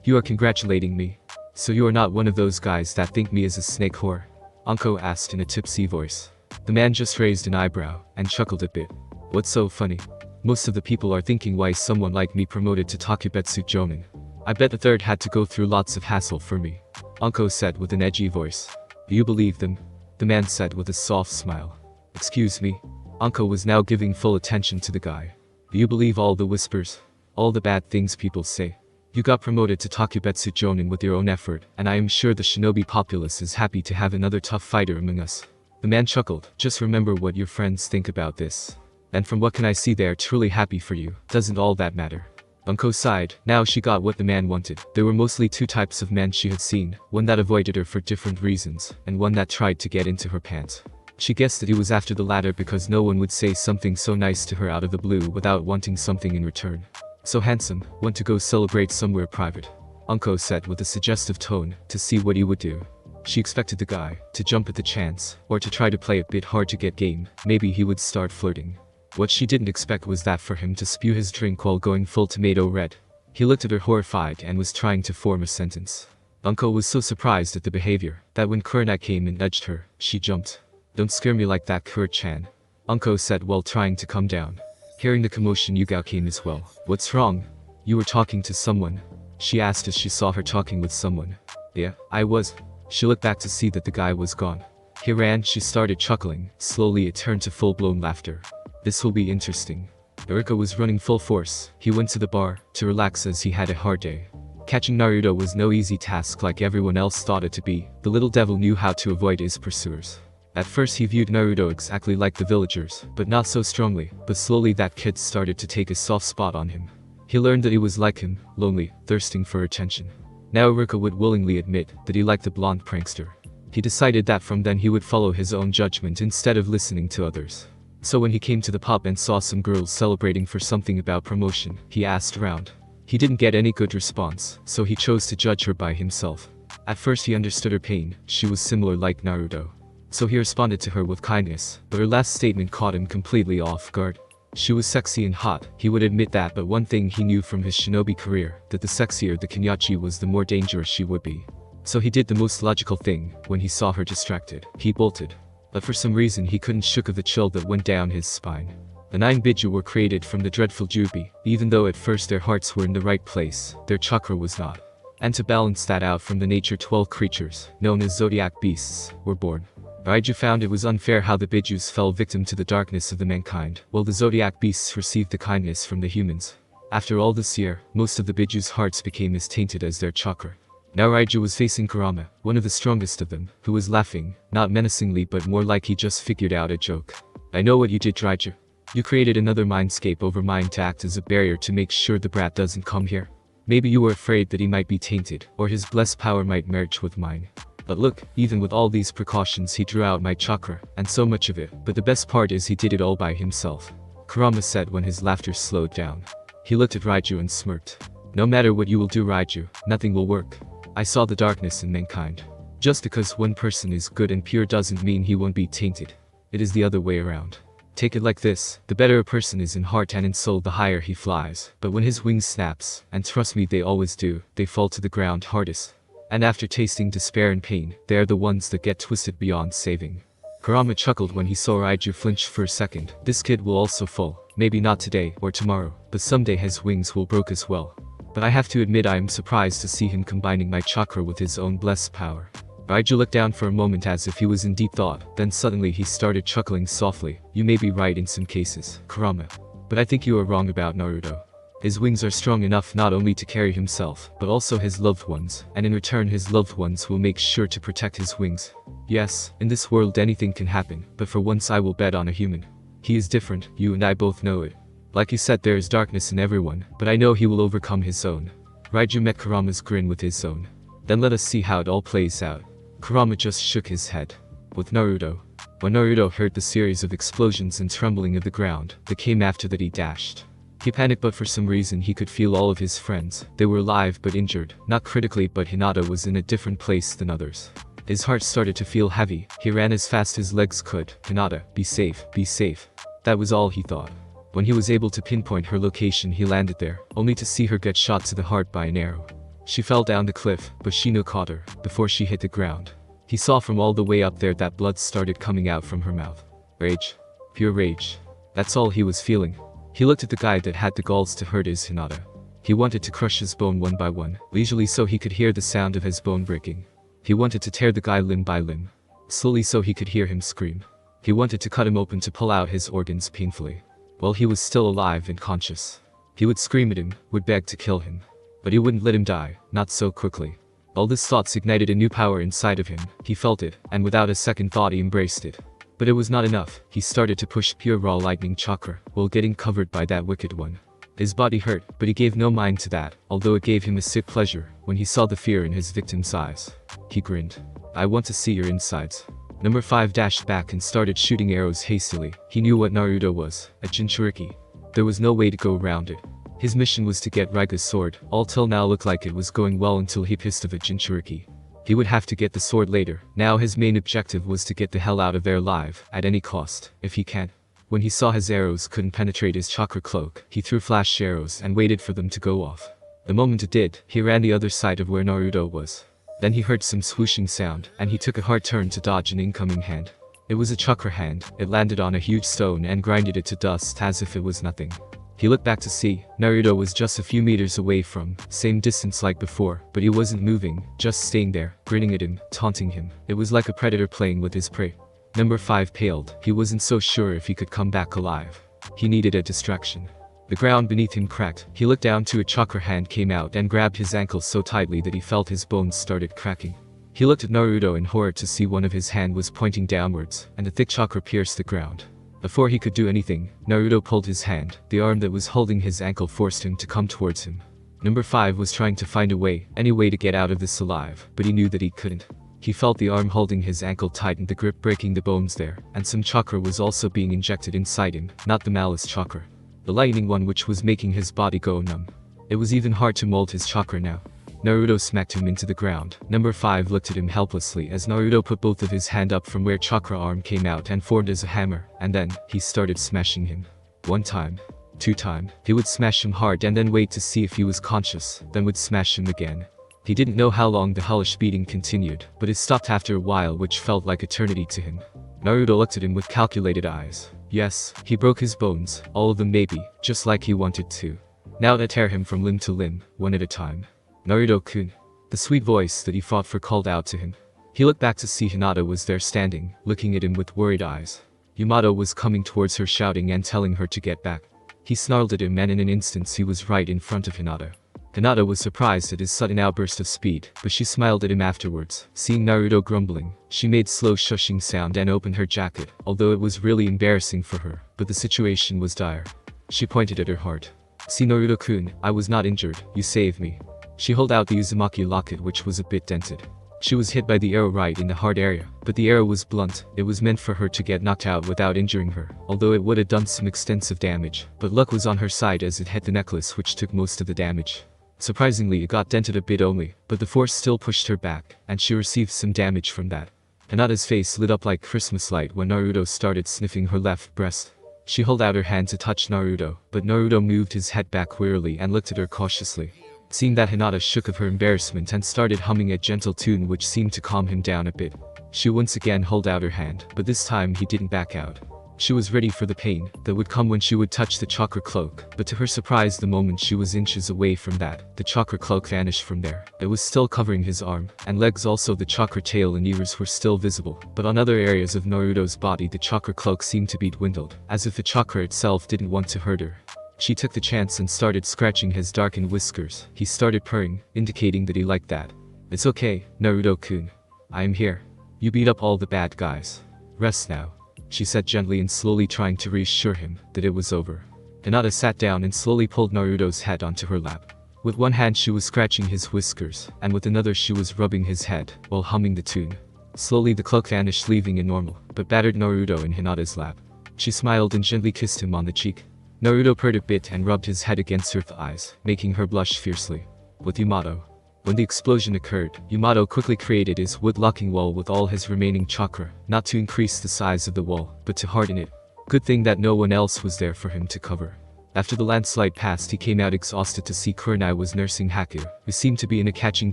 You are congratulating me? So you are not one of those guys that think me as a snake whore? Unko asked in a tipsy voice. The man just raised an eyebrow, and chuckled a bit. What's so funny? Most of the people are thinking, why is someone like me promoted to Takubetsu Jonin? I bet the third had to go through lots of hassle for me. Unko said with an edgy voice. Do you believe them? The man said with a soft smile. Excuse me? Unko was now giving full attention to the guy. Do you believe all the whispers? All the bad things people say? You got promoted to Takubetsu Jonin with your own effort, and I am sure the shinobi populace is happy to have another tough fighter among us. The man chuckled. Just remember what your friends think about this. And from what can I see, they are truly happy for you. Doesn't all that matter? Unko sighed. Now she got what the man wanted. There were mostly two types of men she had seen, one that avoided her for different reasons, and one that tried to get into her pants. She guessed that he was after the latter because no one would say something so nice to her out of the blue without wanting something in return. So handsome, want to go celebrate somewhere private? Unko said with a suggestive tone, to see what he would do. She expected the guy to jump at the chance, or to try to play a bit hard to get game. Maybe he would start flirting. What she didn't expect was that for him to spew his drink while going full tomato red. He looked at her horrified and was trying to form a sentence. Unko was so surprised at the behavior, that when Kurenai came and nudged her, she jumped. Don't scare me like that, Kure-chan. Unko said while trying to calm down. Hearing the commotion, Yugao came as well. What's wrong? You were talking to someone? She asked as she saw her talking with someone. Yeah, I was. She looked back to see that the guy was gone. He ran, she started chuckling. Slowly it turned to full-blown laughter. This will be interesting. Iruka was running full force. He went to the bar to relax as he had a hard day. Catching Naruto was no easy task like everyone else thought it to be. The little devil knew how to avoid his pursuers. At first he viewed Naruto exactly like the villagers, but not so strongly, but slowly that kid started to take a soft spot on him. He learned that he was like him, lonely, thirsting for attention. Now Iruka would willingly admit that he liked the blonde prankster. He decided that from then he would follow his own judgment instead of listening to others. So when he came to the pub and saw some girls celebrating for something about promotion, he asked around. He didn't get any good response, so he chose to judge her by himself. At first he understood her pain, she was similar like Naruto. So he responded to her with kindness, but her last statement caught him completely off guard. She was sexy and hot, he would admit that, but one thing he knew from his shinobi career, that the sexier the Kenyachi was the more dangerous she would be. So he did the most logical thing. When he saw her distracted, he bolted. But for some reason he couldn't shake of the chill that went down his spine. The 9 Biju were created from the dreadful Jubi. Even though at first their hearts were in the right place, their chakra was not. And to balance that out, from the nature 12 creatures, known as zodiac beasts, were born. Raiju found it was unfair how the Bijus fell victim to the darkness of the mankind, while the zodiac beasts received the kindness from the humans. After all this year, most of the Bijus' hearts became as tainted as their chakra. Now Raiju was facing Kurama, one of the strongest of them, who was laughing, not menacingly but more like he just figured out a joke. I know what you did, Raiju. You created another mindscape over mine to act as a barrier to make sure the brat doesn't come here. Maybe you were afraid that he might be tainted, or his blessed power might merge with mine. But look, even with all these precautions he drew out my chakra, and so much of it, but the best part is he did it all by himself. Kurama said when his laughter slowed down. He looked at Raiju and smirked. No matter what you will do, Raiju, nothing will work. I saw the darkness in mankind. Just because one person is good and pure doesn't mean he won't be tainted. It is the other way around. Take it like this, the better a person is in heart and in soul, the higher he flies, but when his wings snaps, and trust me they always do, they fall to the ground hardest. And after tasting despair and pain, they are the ones that get twisted beyond saving. Kurama chuckled when he saw Raiju flinch for a second. This kid will also fall, maybe not today or tomorrow, but someday his wings will broke as well. But I have to admit I am surprised to see him combining my chakra with his own blessed power. Raiju looked down for a moment as if he was in deep thought, then suddenly he started chuckling softly. You may be right in some cases, Kurama. But I think you are wrong about Naruto. His wings are strong enough not only to carry himself, but also his loved ones, and in return his loved ones will make sure to protect his wings. Yes, in this world anything can happen, but for once I will bet on a human. He is different, you and I both know it. Like you said, there is darkness in everyone, but I know he will overcome his own. Raiju met Kurama's grin with his own. Then let us see how it all plays out. Kurama just shook his head. With Naruto. When Naruto heard the series of explosions and trembling of the ground that came after that, he dashed. He panicked, but for some reason he could feel all of his friends. They were alive but injured, not critically, but Hinata was in a different place than others. His heart started to feel heavy. He ran as fast as legs could. Hinata, be safe, be safe. That was all he thought. When he was able to pinpoint her location, he landed there, only to see her get shot to the heart by an arrow. She fell down the cliff, but Shino caught her, before she hit the ground. He saw from all the way up there that blood started coming out from her mouth. Rage. Pure rage. That's all he was feeling. He looked at the guy that had the galls to hurt his Hinata. He wanted to crush his bone one by one, leisurely so he could hear the sound of his bone breaking. He wanted to tear the guy limb by limb, slowly so he could hear him scream. He wanted to cut him open to pull out his organs painfully. While he was still alive and conscious, he would scream at him, would beg to kill him. But he wouldn't let him die, not so quickly. All these thoughts ignited a new power inside of him. He felt it, and without a second thought he embraced it. But it was not enough. He started to push pure raw lightning chakra, while getting covered by that wicked one. His body hurt, but he gave no mind to that, although it gave him a sick pleasure when he saw the fear in his victim's eyes. He grinned. I want to see your insides. Number 5 dashed back and started shooting arrows hastily. He knew what Naruto was, a Jinchuriki. There was no way to go around it. His mission was to get Raiga's sword. All till now looked like it was going well until he pissed of a Jinchuriki. He would have to get the sword later. Now his main objective was to get the hell out of there alive, at any cost, if he can. When he saw his arrows couldn't penetrate his chakra cloak, he threw flash arrows and waited for them to go off. The moment it did, he ran the other side of where Naruto was. Then he heard some swooshing sound, and he took a hard turn to dodge an incoming hand. It was a chakra hand. It landed on a huge stone and grinded it to dust as if it was nothing. He looked back to see, Naruto was just a few meters away from, same distance like before, but he wasn't moving, just staying there, grinning at him, taunting him. It was like a predator playing with his prey. Number 5 paled. He wasn't so sure if he could come back alive. He needed a distraction. The ground beneath him cracked. He looked down to a chakra hand came out and grabbed his ankle so tightly that he felt his bones started cracking. He looked at Naruto in horror to see one of his hand was pointing downwards, and a thick chakra pierced the ground. Before he could do anything, Naruto pulled his hand. The arm that was holding his ankle forced him to come towards him. Number 5 was trying to find any way to get out of this alive, but he knew that he couldn't. He felt the arm holding his ankle tighten the grip, breaking the bones there, and some chakra was also being injected inside him, not the malice chakra. The lightning one, which was making his body go numb. It was even hard to mold his chakra now. Naruto smacked him into the ground. Number 5 looked at him helplessly as Naruto put both of his hand up from where chakra arm came out and formed as a hammer, and then, he started smashing him. 1 time. 2 time. He would smash him hard and then wait to see if he was conscious, then would smash him again. He didn't know how long the hellish beating continued, but it stopped after a while, which felt like eternity to him. Naruto looked at him with calculated eyes. Yes, he broke his bones, all of them maybe, just like he wanted to. Now to tear him from limb to limb, one at a time. Naruto-kun. The sweet voice that he fought for called out to him. He looked back to see Hinata was there standing, looking at him with worried eyes. Yamato was coming towards her, shouting and telling her to get back. He snarled at him, and in an instant he was right in front of Hinata. Hinata was surprised at his sudden outburst of speed, but she smiled at him afterwards. Seeing Naruto grumbling, she made slow shushing sound and opened her jacket, although it was really embarrassing for her, but the situation was dire. She pointed at her heart. See Naruto-kun, I was not injured, you saved me. She held out the Uzumaki locket, which was a bit dented. She was hit by the arrow right in the heart area, but the arrow was blunt. It was meant for her to get knocked out without injuring her, although it would have done some extensive damage, but luck was on her side as it hit the necklace, which took most of the damage. Surprisingly, it got dented a bit only, but the force still pushed her back, and she received some damage from that. Hinata's face lit up like Christmas light when Naruto started sniffing her left breast. She held out her hand to touch Naruto, but Naruto moved his head back wearily and looked at her cautiously. Seeing that, Hinata shook of her embarrassment and started humming a gentle tune which seemed to calm him down a bit. She once again held out her hand, but this time he didn't back out. She was ready for the pain that would come when she would touch the chakra cloak, but to her surprise, the moment she was inches away from that, the chakra cloak vanished from there. It was still covering his arm and legs, also the chakra tail and ears were still visible, but on other areas of Naruto's body the chakra cloak seemed to be dwindled, as if the chakra itself didn't want to hurt her. She took the chance and started scratching his darkened whiskers. He started purring, indicating that he liked that. It's okay, Naruto-kun. I am here. You beat up all the bad guys. Rest now, she said gently and slowly, trying to reassure him that it was over. Hinata sat down and slowly pulled Naruto's head onto her lap. With one hand she was scratching his whiskers, and with another she was rubbing his head, while humming the tune. Slowly the cloak vanished, leaving a normal, but battered Naruto in Hinata's lap. She smiled and gently kissed him on the cheek. Naruto purred a bit and rubbed his head against her thighs, making her blush fiercely. With Yamato. When the explosion occurred, Yamato quickly created his wood-locking wall with all his remaining chakra, not to increase the size of the wall, but to harden it. Good thing that no one else was there for him to cover. After the landslide passed, he came out exhausted to see Kurenai was nursing Haku, who seemed to be in a catching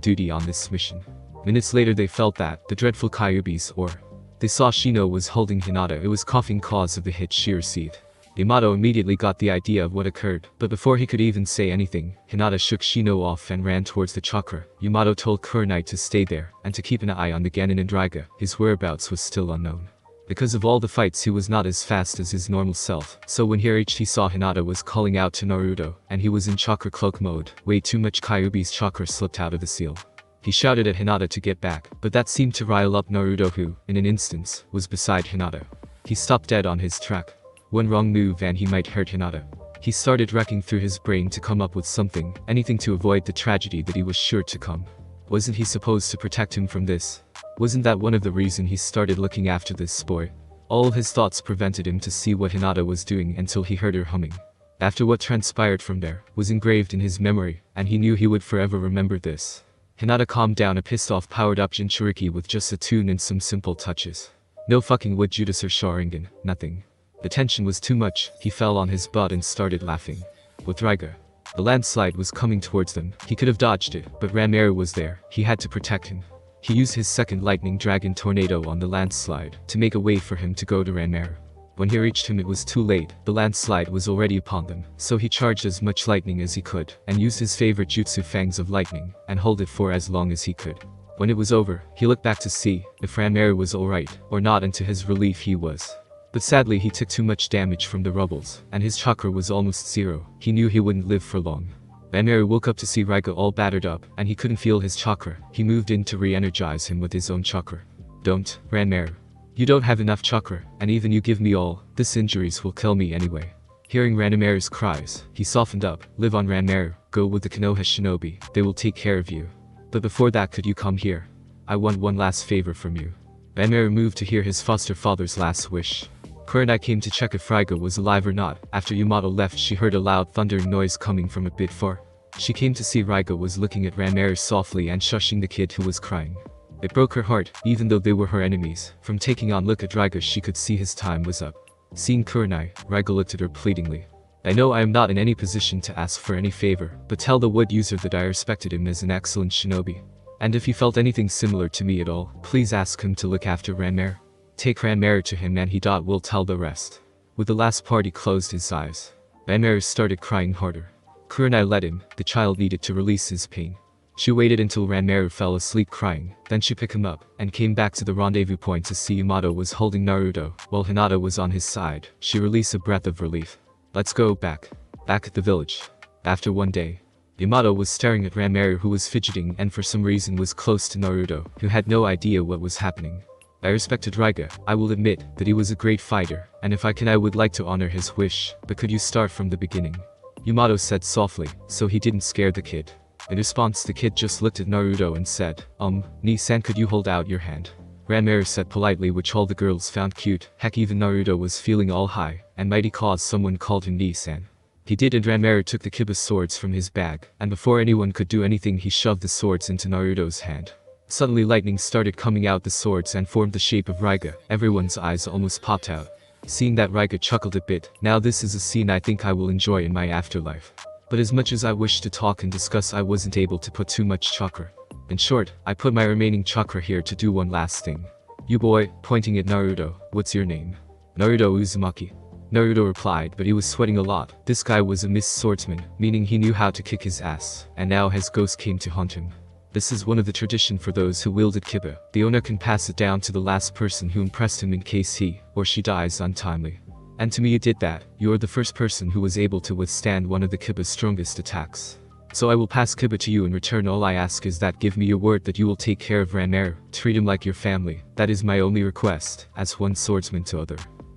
duty on this mission. Minutes later they felt that, the dreadful Kyuubi's, or they saw Shino was holding Hinata. It was coughing cause of the hit she received. Yamato immediately got the idea of what occurred, but before he could even say anything, Hinata shook Shino off and ran towards the chakra. Yamato told Kurenai to stay there, and to keep an eye on the Genin and Raiga. His whereabouts was still unknown. Because of all the fights he was not as fast as his normal self, so when he reached he saw Hinata was calling out to Naruto, and he was in chakra cloak mode. Way too much Kyuubi's chakra slipped out of the seal. He shouted at Hinata to get back, but that seemed to rile up Naruto, who, in an instant, was beside Hinata. He stopped dead on his track. One wrong move and he might hurt Hinata. He started racking through his brain to come up with something, anything to avoid the tragedy that he was sure to come. Wasn't he supposed to protect him from this? Wasn't that one of the reasons he started looking after this boy? All of his thoughts prevented him to see what Hinata was doing until he heard her humming. After what transpired from there, was engraved in his memory, and he knew he would forever remember this. Hinata calmed down a pissed-off powered-up Jinchuriki with just a tune and some simple touches. No fucking wood Judas or Sharingan, nothing. The tension was too much. He fell on his butt and started laughing. With Raiga. The landslide was coming towards them. He could have dodged it, but Ranmaru was there. He had to protect him. He used his second lightning dragon tornado on the landslide to make a way for him to go to Ranmaru. When he reached him it was too late. The landslide was already upon them, so he charged as much lightning as he could, and used his favorite jutsu, Fangs of Lightning, and hold it for as long as he could. When it was over, he looked back to see if Ranmaru was alright, or not, and to his relief he was. But sadly he took too much damage from the rubbles, and his chakra was almost zero. He knew he wouldn't live for long. Ranmaru woke up to see Raiga all battered up, and he couldn't feel his chakra. He moved in to re-energize him with his own chakra. Don't, Ranmaru. You don't have enough chakra, and even you give me all, this injuries will kill me anyway. Hearing Ranmaru's cries, he softened up. Live on, Ranmaru, go with the Konoha shinobi, they will take care of you. But before that, could you come here? I want one last favor from you. Ranmaru moved to hear his foster father's last wish. Kurenai came to check if Raiga was alive or not. After Yamato left, she heard a loud thundering noise coming from a bit far. She came to see Raiga was looking at Ranmaru softly and shushing the kid who was crying. It broke her heart, even though they were her enemies. From taking on look at Raiga, she could see his time was up. Seeing Kurenai, Raiga looked at her pleadingly. I know I am not in any position to ask for any favor, but tell the wood user that I respected him as an excellent shinobi. And if he felt anything similar to me at all, please ask him to look after Ranmaru. Take Ranmaru to him and he will tell the rest. With the last part, he closed his eyes. Ranmaru started crying harder. Kurenai let him. The child needed to release his pain. She waited until Ranmaru fell asleep crying, then she picked him up, and came back to the rendezvous point to see Yamato was holding Naruto, while Hinata was on his side. She released a breath of relief. Let's go back. Back at the village. After one day, Yamato was staring at Ranmaru, who was fidgeting and for some reason was close to Naruto, who had no idea what was happening. I respected Raiga. I will admit that he was a great fighter, and if I can I would like to honor his wish, but could you start from the beginning? Yamato said softly, so he didn't scare the kid. In response, the kid just looked at Naruto and said, Nii-san, could you hold out your hand? Ranmaru said politely, which all the girls found cute. Heck, even Naruto was feeling all high, and mighty cause someone called him Nii-san. He did, and Ranmaru took the Kiba swords from his bag, and before anyone could do anything he shoved the swords into Naruto's hand. Suddenly lightning started coming out the swords and formed the shape of Raiga. Everyone's eyes almost popped out. Seeing that, Raiga chuckled a bit. Now this is a scene I think I will enjoy in my afterlife. But as much as I wished to talk and discuss, I wasn't able to put too much chakra. In short, I put my remaining chakra here to do one last thing. You boy, pointing at Naruto, what's your name? Naruto Uzumaki. Naruto replied, but he was sweating a lot. This guy was a missed swordsman, meaning he knew how to kick his ass, and now his ghost came to haunt him. This is one of the tradition for those who wielded Kiba. The owner can pass it down to the last person who impressed him in case he or she dies untimely. And to me you did that. You are the first person who was able to withstand one of the Kiba's strongest attacks. So I will pass Kiba to you in return. All I ask is that give me your word that you will take care of Ranmaru, treat him like your family. That is my only request, as one swordsman to other.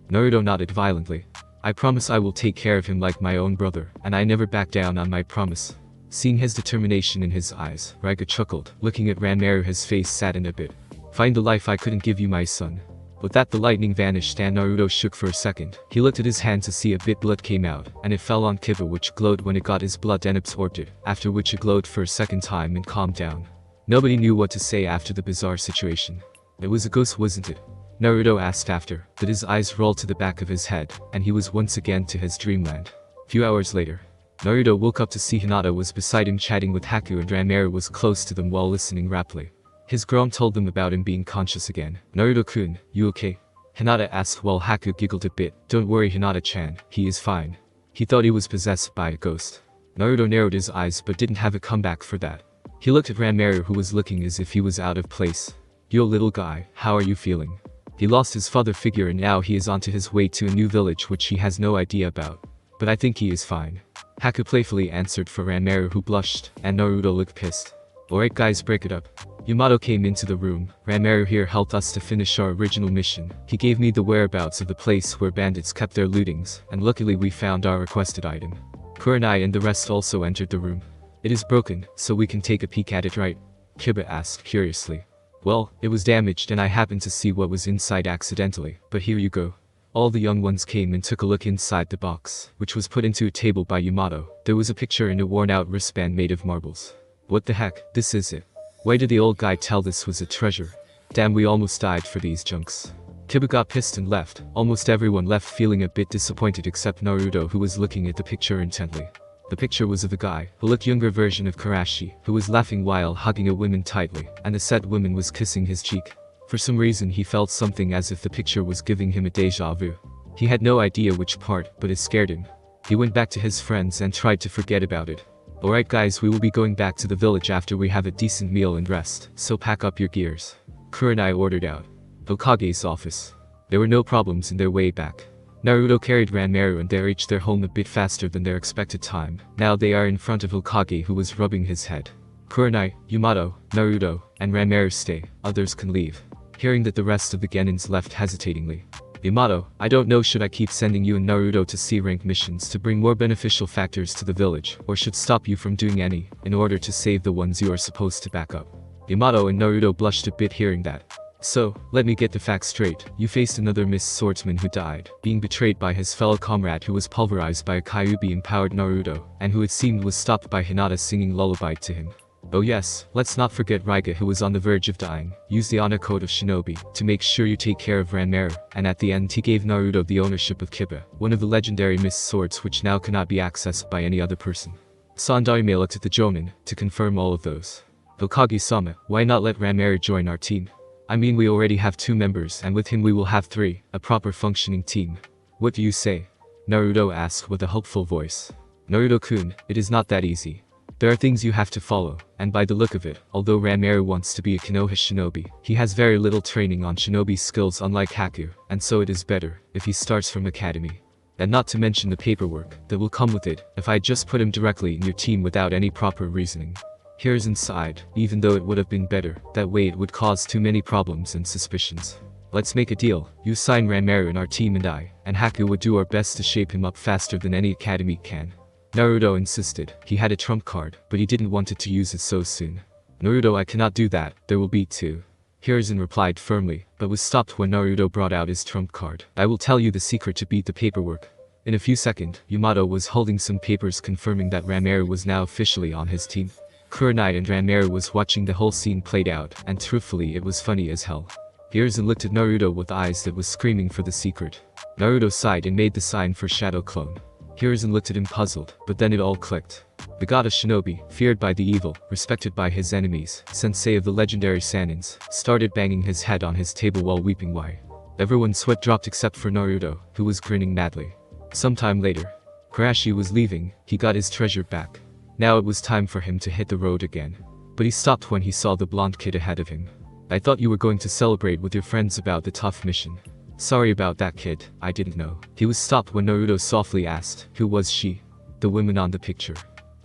Naruto nodded violently. I promise I will take care of him like my own brother, and I never back down on my promise. Seeing his determination in his eyes, Raiga chuckled. Looking at Ranmaru, his face saddened a bit. Find the life I couldn't give you, my son. With that, the lightning vanished and Naruto shook for a second. He looked at his hand to see a bit blood came out, and it fell on Kiba, which glowed when it got his blood and absorbed it, after which it glowed for a second time and calmed down. Nobody knew what to say after the bizarre situation. It was a ghost, wasn't it? Naruto asked after that his eyes rolled to the back of his head, and he was once again to his dreamland. Few hours later, Naruto woke up to see Hinata was beside him chatting with Haku, and Ranmaru was close to them while listening raptly. His Grom told them about him being conscious again. Naruto-kun, you okay? Hinata asked while Haku giggled a bit. Don't worry, Hinata-chan, he is fine. He thought he was possessed by a ghost. Naruto narrowed his eyes but didn't have a comeback for that. He looked at Ranmaru, who was looking as if he was out of place. Yo little guy, how are you feeling? He lost his father figure and now he is on to his way to a new village which he has no idea about. But I think he is fine. Haku playfully answered for Ranmaru, who blushed, and Naruto looked pissed. Alright guys, break it up. Yamato came into the room. Ranmaru here helped us to finish our original mission. He gave me the whereabouts of the place where bandits kept their lootings, and luckily we found our requested item. Kurenai and the rest also entered the room. It is broken, so we can take a peek at it, right? Kiba asked curiously. Well, it was damaged and I happened to see what was inside accidentally, but here you go. All the young ones came and took a look inside the box, which was put into a table by Yamato. There was a picture and a worn-out wristband made of marbles. What the heck, this is it. Why did the old guy tell this was a treasure? Damn, we almost died for these junks. Kiba got pissed and left. Almost everyone left feeling a bit disappointed except Naruto, who was looking at the picture intently. The picture was of a guy, who looked younger version of Karashi, who was laughing while hugging a woman tightly, and the said woman was kissing his cheek. For some reason he felt something as if the picture was giving him a deja vu. He had no idea which part, but it scared him. He went back to his friends and tried to forget about it. Alright guys, we will be going back to the village after we have a decent meal and rest, so pack up your gears. Kurenai ordered out. Hokage's office. There were no problems in their way back. Naruto carried Ranmaru and they reached their home a bit faster than their expected time. Now they are in front of Hokage, who was rubbing his head. Kurenai, Yamato, Naruto, and Ranmaru stay, others can leave. Hearing that the rest of the Genins left hesitatingly. Yamato, I don't know, should I keep sending you and Naruto to C-rank missions to bring more beneficial factors to the village, or should stop you from doing any, in order to save the ones you are supposed to back up? Yamato and Naruto blushed a bit hearing that. So, let me get the facts straight. You faced another Mist Swordsman who died, being betrayed by his fellow comrade who was pulverized by a Kyuubi-empowered Naruto, and who it seemed was stopped by Hinata singing lullaby to him. Oh yes, let's not forget Raiga, who was on the verge of dying. Use the honor code of Shinobi to make sure you take care of Ranmaru, and at the end he gave Naruto the ownership of Kiba, one of the legendary Mist Swords which now cannot be accessed by any other person. Sandaime looked at the Jonin to confirm all of those. Hokage-sama, why not let Ranmaru join our team? I mean, we already have 2 members, and with him we will have 3, a proper functioning team. What do you say? Naruto asked with a hopeful voice. Naruto-kun, it is not that easy. There are things you have to follow, and by the look of it, although Ranmaru wants to be a Konoha shinobi, he has very little training on shinobi skills unlike Haku, and so it is better if he starts from academy. And not to mention the paperwork that will come with it if I just put him directly in your team without any proper reasoning. Here's inside, even though it would have been better, that way it would cause too many problems and suspicions. Let's make a deal, you assign Ranmaru in our team and I, and Haku would do our best to shape him up faster than any academy can. Naruto insisted. He had a trump card, but he didn't want it to use it so soon. Naruto, I cannot do that, there will be 2. Hiruzen replied firmly, but was stopped when Naruto brought out his trump card. I will tell you the secret to beat the paperwork. In a few seconds, Yamato was holding some papers confirming that Ranmaru was now officially on his team. Kurenai and Ranmaru was watching the whole scene played out, and truthfully it was funny as hell. Hiruzen looked at Naruto with eyes that was screaming for the secret. Naruto sighed and made the sign for Shadow Clone. Hiruzen looked at him puzzled, but then it all clicked. The god of shinobi, feared by the evil, respected by his enemies, sensei of the legendary Sanins, started banging his head on his table while weeping. Why? Everyone's sweat dropped except for Naruto, who was grinning madly. Sometime later, Karashi was leaving, he got his treasure back. Now it was time for him to hit the road again. But he stopped when he saw the blonde kid ahead of him. I thought you were going to celebrate with your friends about the tough mission. Sorry about that, kid, I didn't know. He was stopped when Naruto softly asked, who was she? The woman on the picture.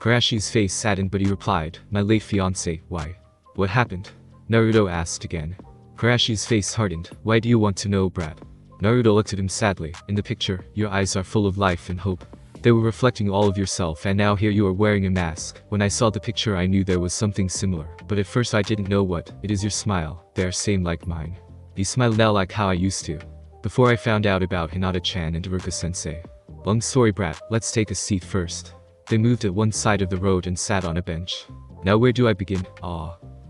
Karashi's face saddened, but he replied, my late fiancé. Why? What happened? Naruto asked again. Karashi's face hardened. Why do you want to know, brat? Naruto looked at him sadly. In the picture, your eyes are full of life and hope. They were reflecting all of yourself, and now here you are wearing a mask. When I saw the picture I knew there was something similar, but at first I didn't know what. It is your smile. They are same like mine. You smile now like how I used to. Before I found out about Hinata-chan and Iruka-sensei. Long story, brat, let's take a seat first. They moved at one side of the road and sat on a bench. Now where do I begin?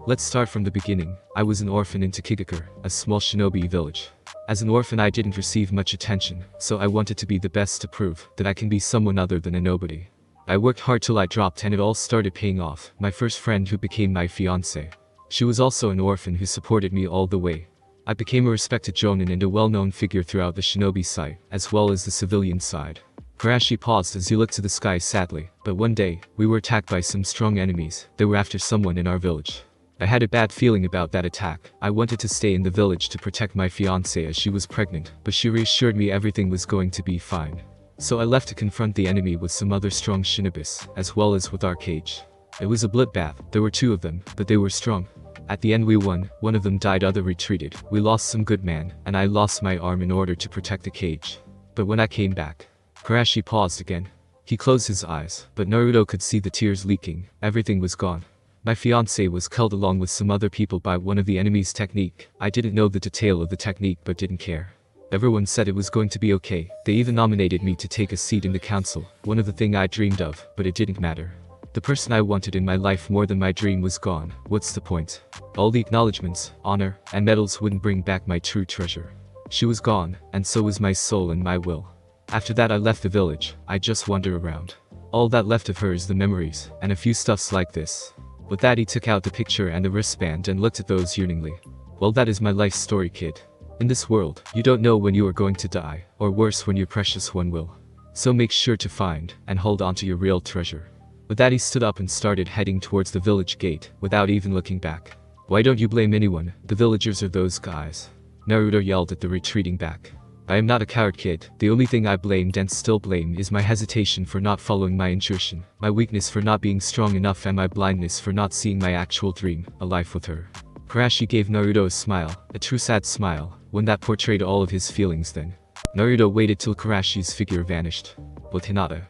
Let's start from the beginning. I was an orphan in Takigakure, a small shinobi village. As an orphan I didn't receive much attention, so I wanted to be the best to prove that I can be someone other than a nobody. I worked hard till I dropped and it all started paying off. My first friend who became my fiancée. She was also an orphan who supported me all the way. I became a respected jonin and a well-known figure throughout the shinobi side, as well as the civilian side. Karashi paused as he looked to the sky sadly, but one day, we were attacked by some strong enemies. They were after someone in our village. I had a bad feeling about that attack. I wanted to stay in the village to protect my fiancée as she was pregnant, but she reassured me everything was going to be fine. So I left to confront the enemy with some other strong shinobis, as well as with our cage. It was a bloodbath. There were 2 of them, but they were strong. At the end we won. One of them died, other retreated. We lost some good man, and I lost my arm in order to protect the cage. But when I came back, Karashi paused again. He closed his eyes, but Naruto could see the tears leaking. Everything was gone. My fiancé was killed along with some other people by one of the enemy's technique. I didn't know the detail of the technique but didn't care. Everyone said it was going to be okay. They even nominated me to take a seat in the council, one of the thing I dreamed of, but it didn't matter. The person I wanted in my life more than my dream was gone. What's the point? All the acknowledgements, honor, and medals wouldn't bring back my true treasure. She was gone, and so was my soul and my will. After that I left the village. I just wander around. All that left of her is the memories, and a few stuffs like this. With that he took out the picture and the wristband and looked at those yearningly. Well, that is my life story, kid. In this world, you don't know when you are going to die, or worse when your precious one will. So make sure to find, and hold on to your real treasure. With that he stood up and started heading towards the village gate, without even looking back. Why don't you blame anyone? The villagers are those guys. Naruto yelled at the retreating back. I am not a coward kid. The only thing I blamed and still blame is my hesitation for not following my intuition, my weakness for not being strong enough, and my blindness for not seeing my actual dream, a life with her. Karashi gave Naruto a smile, a true sad smile, one that portrayed all of his feelings. Then Naruto waited till Karashi's figure vanished. With Hinata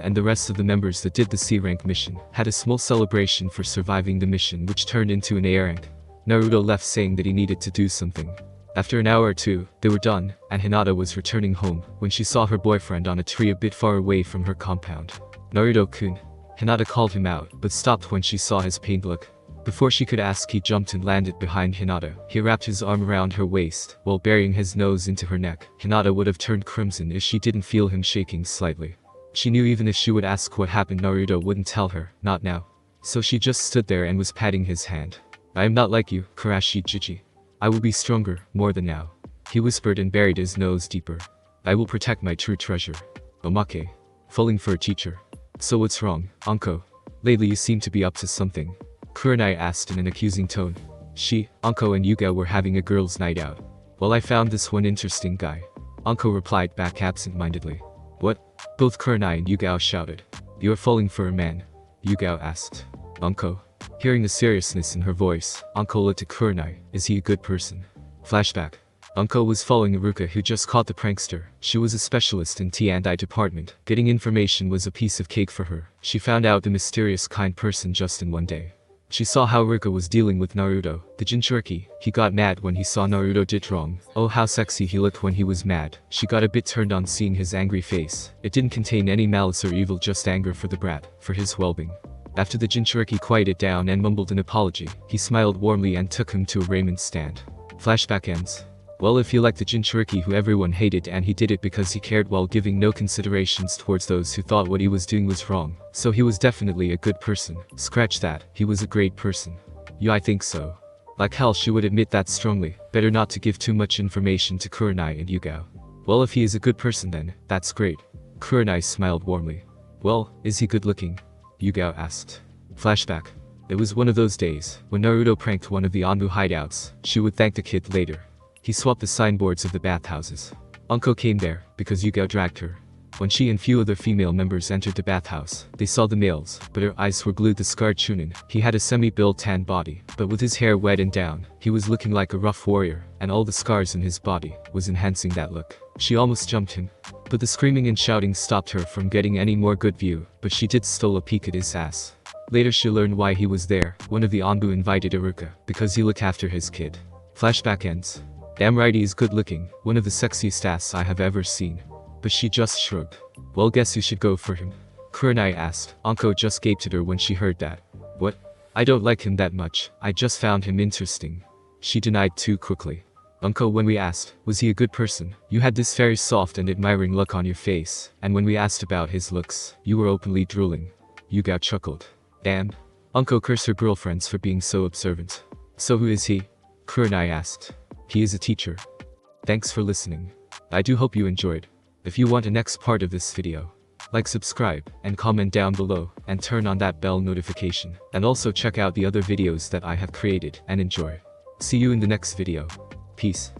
and the rest of the members that did the C-rank mission had a small celebration for surviving the mission, which turned into an A rank. Naruto left saying that he needed to do something. After an hour or two, they were done, and Hinata was returning home when she saw her boyfriend on a tree a bit far away from her compound. Naruto-kun. Hinata called him out, but stopped when she saw his pained look. Before she could ask, he jumped and landed behind Hinata. He wrapped his arm around her waist, while burying his nose into her neck. Hinata would have turned crimson if she didn't feel him shaking slightly. She knew even if she would ask what happened, Naruto wouldn't tell her, not now. So she just stood there and was patting his hand. I am not like you, Karashi Jiji. I will be stronger, more than now. He whispered and buried his nose deeper. I will protect my true treasure. Omake. Falling for a teacher. So what's wrong, Anko? Lately you seem to be up to something. Kurenai asked in an accusing tone. Anko and Yuga were having a girls' night out. Well, I found this one interesting guy. Anko replied back absent-mindedly. What? Both Kurenai and Yugao shouted. You are falling for a man? Yugao asked. Anko. Hearing the seriousness in her voice, Anko looked at Kurenai. Is he a good person? Flashback. Anko was following Iruka, who just caught the prankster. She was a specialist in T&I department. Getting information was a piece of cake for her. She found out the mysterious kind person just in one day. She saw how Iruka was dealing with Naruto, the Jinchuriki. He got mad when he saw Naruto did wrong. Oh, how sexy he looked when he was mad. She got a bit turned on seeing his angry face. It didn't contain any malice or evil, just anger for the brat, for his well-being. After the Jinchuriki quieted down and mumbled an apology, he smiled warmly and took him to a ramen stand. Flashback ends. Well, if you like the Jinchuriki who everyone hated, and he did it because he cared while giving no considerations towards those who thought what he was doing was wrong. So he was definitely a good person. Scratch that, he was a great person. Yeah, I think so. Like hell, she would admit that strongly. Better not to give too much information to Kurenai and Yugao. Well, if he is a good person then, that's great. Kurenai smiled warmly. Well, is he good looking? Yugao asked. Flashback. It was one of those days, when Naruto pranked one of the Anbu hideouts. She would thank the kid later. He swapped the signboards of the bathhouses. Anko came there, because Yugao dragged her. When she and few other female members entered the bathhouse, they saw the males, but her eyes were glued to scarred Chunin. He had a semi-built tan body, but with his hair wet and down, he was looking like a rough warrior, and all the scars in his body was enhancing that look. She almost jumped him, but the screaming and shouting stopped her from getting any more good view, but she did steal a peek at his ass. Later she learned why he was there. One of the Anbu invited Iruka, because he looked after his kid. Flashback ends. Damn right he is good looking, one of the sexiest ass I have ever seen. But she just shrugged. Well, guess who should go for him? Kurenai asked. Anko just gaped at her when she heard that. What? I don't like him that much, I just found him interesting. She denied too quickly. Anko, when we asked, was he a good person, you had this very soft and admiring look on your face, and when we asked about his looks, you were openly drooling. Yugao chuckled. Damn. Anko cursed her girlfriends for being so observant. So who is he? Kurenai asked. He is a teacher. Thanks for listening. I do hope you enjoyed. If you want a next part of this video, like, subscribe, and comment down below, and turn on that bell notification. And also check out the other videos that I have created, and enjoy. See you in the next video. Peace.